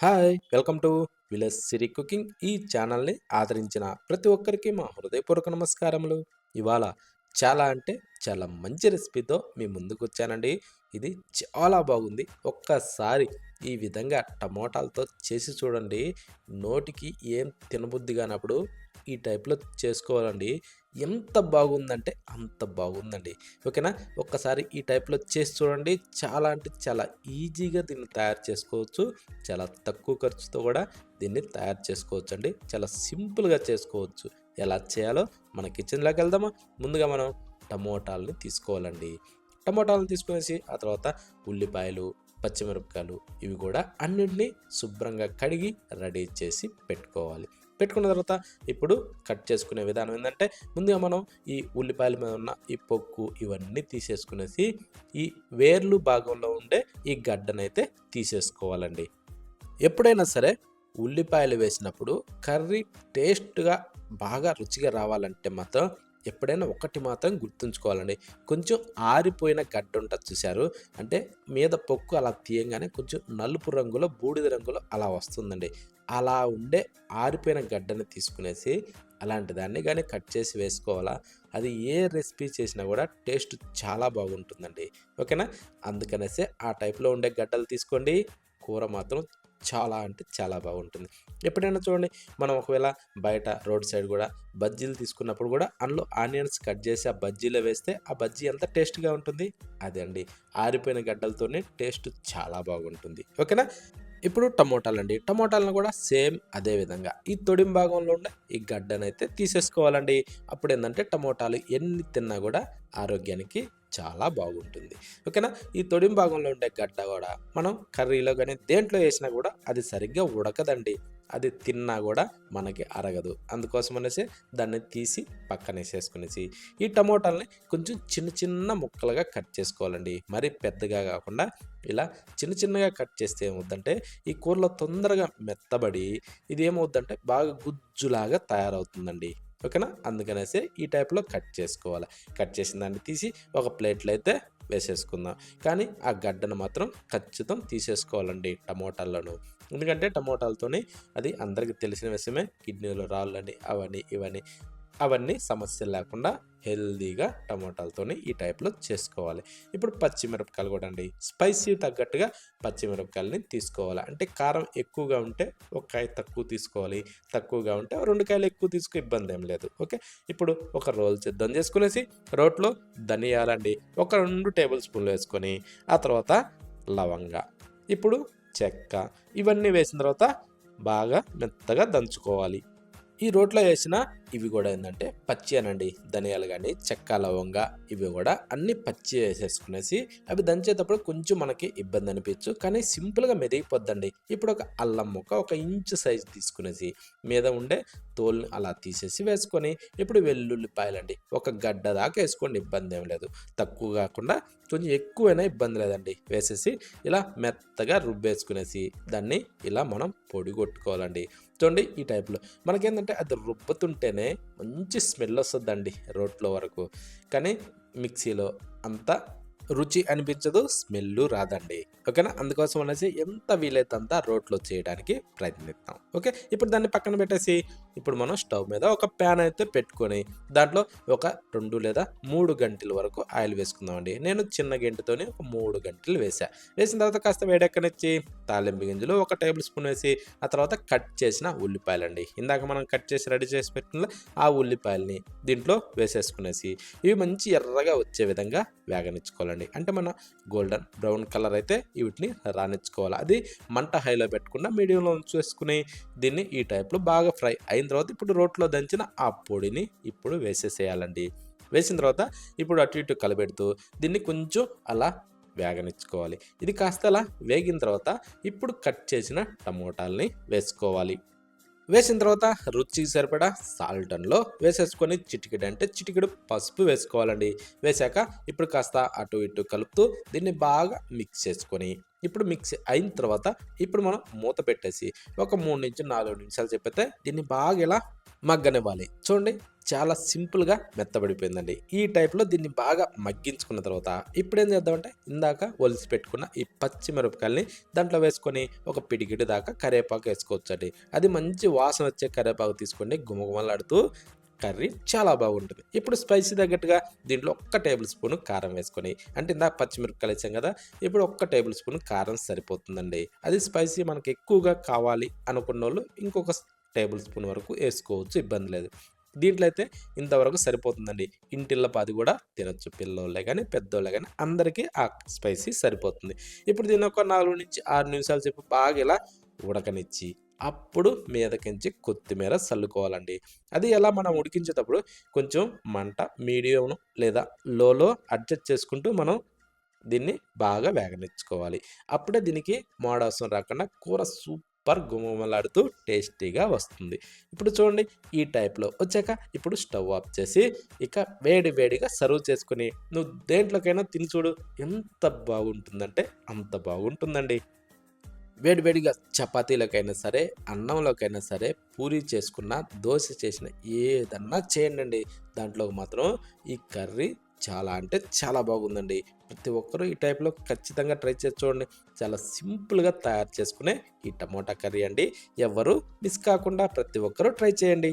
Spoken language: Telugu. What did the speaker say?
Hi! Welcome to village Siri cooking. ఈ ఛానల్‌ని ఆదరించిన ప్రతి ఒక్కరికి మా హృదయపూర్వక నమస్కారములు. ఇవాళ చాలా అంటే చాలా మంచి రెసిపీతో మీ ముందుకొచ్చానండి. ఇది చాలా బాగుంది. ఒక్కసారి ఈ విధంగా టమోటాలతో చేసి చూడండి. నోటికి ఏం తినబుద్ధి కానప్పుడు ఈ టైప్‌లో చేసుకోవాలండి. ఎంత బాగుందంటే అంత బాగుందండి. ఓకేనా? ఒక్కసారి ఈ టైప్‌లో చేసి చూడండి. చాలా అంటే చాలా ఈజీగా దీన్ని తయారు చేసుకోవచ్చు. చాలా తక్కువ ఖర్చుతో కూడా దీన్ని తయారు చేసుకోవచ్చండి. చాలా సింపుల్‌గా చేసుకోవచ్చు. ఎలా చేయాలో మన కిచెన్‌లోకి వెళ్దామా? ముందుగా మనం టమోటాలని తీసుకోవాలండి. టమోటాలను తీసుకొనేసి ఆ తర్వాత ఉల్లిపాయలు, పచ్చిమిరపకాయలు ఇవి కూడా అన్నిటిని శుభ్రంగా కడిగి రెడీ చేసి పెట్టుకోవాలి. పెట్టుకున్న తర్వాత ఇప్పుడు కట్ చేసుకునే విధానం ఏందంటే ముందుగా మనం ఈ ఉల్లిపాయల మీద ఉన్న ఈ పొక్కు ఇవన్నీ తీసేసుకునేసి ఈ వేర్లు భాగంలో ఉండే ఈ గడ్డనైతే తీసేసుకోవాలండి. ఎప్పుడైనా సరే ఉల్లిపాయలు వేసినప్పుడు కర్రీ టేస్ట్‌గా బాగా రుచిగా రావాలంటే మాత్రం ఎప్పుడైనా ఒకటి మాత్రం గుర్తుంచుకోవాలండి. కొంచెం ఆరిపోయిన గడ్డ ఉంటది చూసారు? అంటే మీద పొక్కు అలా తీయంగానే కొంచెం నలుపు రంగులో, బూడిద రంగులో అలా వస్తుందండి. అలా ఉండే ఆరిపోయిన గడ్డని తీసుకునేసి అలాంటి దాన్ని గాని కట్ చేసి వేసుకోవాలా, అది ఏ రెసిపీ చేసినా గూడా టేస్ట్ చాలా బాగుంటుందండి. ఓకేనా? అందుకనేసే ఆ టైప్‌లో ఉండే గడ్డలు తీసుకోండి. కూర మాత్రం చాలా అంటే చాలా బాగుంటుంది. ఎప్పుడైనా చూడండి మనం ఒకవేళ బయట రోడ్ సైడ్ గూడా బజ్జీలు తీసుకున్నప్పుడు గూడా అందులో ఆనియన్స్ కట్ చేసి ఆ బజ్జీలో వేస్తే ఆ బజ్జీ ఎంత టేస్ట్‌గా ఉంటుంది. అదే అండి. ఆరిపోయిన గడ్డలతోనే టేస్ట్ చాలా బాగుంటుంది. ఓకేనా? ఇప్పుడు టమోటాలండి. టమోటాలను గూడా సేమ్ అదే విధంగా ఈ తొడిమ భాగంలో ఉండే ఈ గడ్డనైతే తీసేసుకోవాలండి. అప్పుడేందంటే టమోటాలు ఎన్ని తిన్నా గూడా ఆరోగ్యానికి చాలా బాగుంటుంది. ఓకేనా? ఈ తొడిమ భాగంలో ఉండే గడ్డ గూడా మనం కర్రీలో గాని దేంట్లో ఏసినా గూడా అది సరిగ్గా ఉడకదండి. అది తిన్నా గూడా మనకి అరగదు. అందుకోసమనేసి దాన్ని తీసి పక్కనేసేసుకునేసి ఈ టమోటాలని కొంచెం చిన్న చిన్న ముక్కలుగా కట్ చేసుకోవాలండి. మరీ పెద్దగా గాకుండా ఇలా చిన్న చిన్నగా కట్ చేస్తే ఏమవుద్దంటే ఈ కూరలో తొందరగా మెత్తబడి ఇదేమవుద్దంటే బాగా గుజ్జులాగా తయారవుతుందండి. ఓకేనా? అందుకనేసి ఈ టైప్‌లో కట్ చేసుకోవాలి. కట్ చేసిన దాన్ని తీసి ఒక ప్లేట్‌లో అయితే వేసేసుకుందాం. కానీ ఆ గడ్డను మాత్రం ఖచ్చితం తీసేసుకోవాలండి టమోటాలను. ఎందుకంటే టమోటాలతోని అది అందరికి తెలిసిన విషయమే కిడ్నీలో రాళ్ళని అవని ఇవని అవన్నీ సమస్యలు లేకుండా హెల్తీగా టమోటాలతోని ఈ టైప్‌లో చేసుకోవాలి. ఇప్పుడు పచ్చిమిరపకాయలు కూడా అండి. స్పైసీ తగ్గట్టుగా పచ్చిమిరపకాయలని తీసుకోవాలి. అంటే కారం ఎక్కువగా ఉంటే ఒక కాయ తక్కువ తీసుకోవాలి. తక్కువగా ఉంటే 2 కాయలు ఎక్కువ తీసుకో ఇబ్బందేం లేదు. ఓకే. ఇప్పుడు ఒక రోల్ సిద్ధం చేసుకునేసి రోట్లో ధనియాలండి ఒక 2 టేబుల్ స్పూన్‌లు వేసుకొని ఆ తర్వాత లవంగా, ఇప్పుడు చెక్క ఇవన్నీ వేసిన తర్వాత బాగా మెత్తగా దంచుకోవాలి. ఈ రోట్లో ఏసిన ఇవి గూడా ఏందంటే పచ్చియేనండి. ధనియాలు గాని, చెక్క, లవంగా ఇవి గూడా అన్నీ పచ్చియే ఏసేసుకునేసి అవి దంచేటప్పుడు కొంచెం మనకి ఇబ్బందనిపియచ్చు. కానీ సింపుల్‌గా మెదిగిపోద్దండి. ఇప్పుడొక అల్లం ముక్క ఒక ఇంచు సైజ్ తీసుకునేసి మీద ఉండే తోలుని అలా తీసేసి వేసుకొని ఇప్పుడు వెల్లుల్లిపాయలండి. ఒక గడ్డ దాకా ఏసుకోండి ఇబ్బందేం లేదు. తక్కువ గాకుండా కొంచెం ఎక్కువైనా ఇబ్బంది లేదండి. వేసేసి ఇలా మెత్తగా రుబ్బేసుకునేసి దాన్ని ఇలా మనం పొడి గొట్టుకోవాలండి. చూడండి ఈ టైప్‌లో. మనకేందంటే అది రుబ్బుతుంటేనే మంచి స్మెల్ వస్తదండి రోట్లో వరకు. కానీ మిక్సీలో అంత రుచి అనిపించదు. స్మెల్లు రాదండి. ఓకేనా? అందుకోసం అనేసి ఎంత వీలైతే అంత రోట్లో చేయడానికి ప్రయత్నిద్దాం. ఓకే. ఇప్పుడు దాన్ని పక్కన పెట్టేసి ఇప్పుడు మనం స్టవ్ మీద ఒక ప్యాన్ అయితే పెట్టుకొని దాంట్లో ఒక 2 లేదా 3 గంటల వరకు ఆయిల్ వేసుకుందామండి. నేను చిన్న గెంటితోని ఒక 3 గంటలు వేసా. వేసిన తర్వాత కాస్త వేడెక్కనిచ్చి తాలింపు గింజలు ఒక టేబుల్ స్పూన్ వేసి ఆ తర్వాత కట్ చేసిన ఉల్లిపాయలండి. ఇందాక మనం కట్ చేసి రెడీ చేసి పెట్టుకున్న ఆ ఉల్లిపాయల్ని దీంట్లో వేసేసుకునేసి ఇవి మంచి ఎర్రగా వచ్చే విధంగా వేగనిచ్చుకోవాలండి. అంటే మన గోల్డెన్ బ్రౌన్ కలర్ అయితే వీటిని రానిచ్చుకోవాలి. అది మంట హైలో పెట్టకుండా మీడియంలో ఉంచేసుకుని దీన్ని ఈ టైప్‌లో బాగా ఫ్రై అయిన తర్వాత ఇప్పుడు రోట్లో దంచిన ఆ పొడిని ఇప్పుడు వేసేసేయాలండి. వేసిన తర్వాత ఇప్పుడు అటు ఇటు కలబెడుతూ దీన్ని కొంచెం అలా వేగనిచ్చుకోవాలి. ఇది కాస్త అలా వేగిన తర్వాత ఇప్పుడు కట్ చేసిన టమోటాల్ని వేసుకోవాలి. వేసిన తర్వాత రుచికి సరిపడా సాల్ట్ అందులో వేసేసుకొని చిటికెడు అంటే చిటికెడు పసుపు వేసుకోవాలండి. వేశాక ఇప్పుడు కాస్త అటు ఇటు కలుపుతూ దీన్ని బాగా మిక్స్ చేసుకొని ఇప్పుడు మిక్స్ అయిన తర్వాత ఇప్పుడు మనం మూత పెట్టేసి ఒక 3-4 నిమిషాలు చెప్పితే దీన్ని బాగా ఇలా మగ్గనివ్వాలి. చూడండి చాలా సింపుల్‌గా మెత్తబడిపోయిందండి. ఈ టైప్‌లో దీన్ని బాగా మగ్గించుకున్న తర్వాత ఇప్పుడేం చేద్దామంటే ఇందాక ఒలిసి పెట్టుకున్న ఈ పచ్చి మిరపకాయల్ని దాంట్లో వేసుకొని ఒక పిడికెడు దాకా కరివేపాకు ఏసుకోవచ్చండి. అది మంచి వాసన వచ్చే కరివేపాకు తీసుకోండి. గుమగుమలాడుతూ కర్రీ చాలా బాగుంటుంది. ఇప్పుడు స్పైసీ తగ్గట్టుగా దీంట్లో ఒక్క టేబుల్ స్పూన్ కారం వేసుకొని అంటే ఇందాక పచ్చిమిరపకాయలు ఏసాం కదా! ఇప్పుడు ఒక్క టేబుల్ స్పూన్ కారం సరిపోతుందండి. అది స్పైసీ మనకు ఎక్కువగా కావాలి అనుకున్నోళ్ళు ఇంకొక టేబుల్ స్పూన్ వరకు ఏసుకోవచ్చు. ఇబ్బంది లేదు. దీంట్లో అయితే ఇంతవరకు సరిపోతుందండి. ఇంటిల్లపాది కూడా తినొచ్చు. పిల్లోళ్ళే గానీ, పెద్దోళ్ళే గానీ అందరికీ ఆ స్పైసీ సరిపోతుంది. ఇప్పుడు దీన్ని ఒక 4-6 నిమిషాల సేపు బాగా ఇలా ఉడకనిచ్చి, అప్పుడు మీదకించి కొత్తిమీర సల్లుకోవాలండి. అది ఎలా మనం ఉడికించేటప్పుడు కొంచెం మంట మీడియం లేదా లోలో అడ్జస్ట్ చేసుకుంటూ మనం దీన్ని బాగా వేగనిచ్చుకోవాలి. అప్పుడే దీనికి మాడవాసన రాకుండా కూర సూపర్ గుమగుమలాడుతూ టేస్టీగా వస్తుంది. ఇప్పుడు చూడండి ఈ టైప్‌లో వచ్చాక ఇప్పుడు స్టవ్ ఆఫ్ చేసి ఇక వేడి వేడిగా సర్వ్ చేసుకొని నువ్వు దేంట్లోకైనా తిని చూడు ఎంత బాగుంటుందంటే అంత బాగుంటుందండి. వేడి వేడిగా చపాతీలకైనా సరే, అన్నంలోకైనా సరే, పూరి చేసుకున్న, దోస చేసిన ఏదన్నా చేయండండి. దాంట్లోకి మాత్రం ఈ కర్రీ చాలా అంటే చాలా బాగుందండి. ప్రతి ఒక్కరూ ఈ టైప్‌లో ఖచ్చితంగా ట్రై చేసి చూడండి. చాలా సింపుల్‌గా తయారు చేసుకునే ఈ టమోటా కర్రీ అండి. ఎవ్వరు మిస్ కాకుండా ప్రతి ఒక్కరూ ట్రై చేయండి.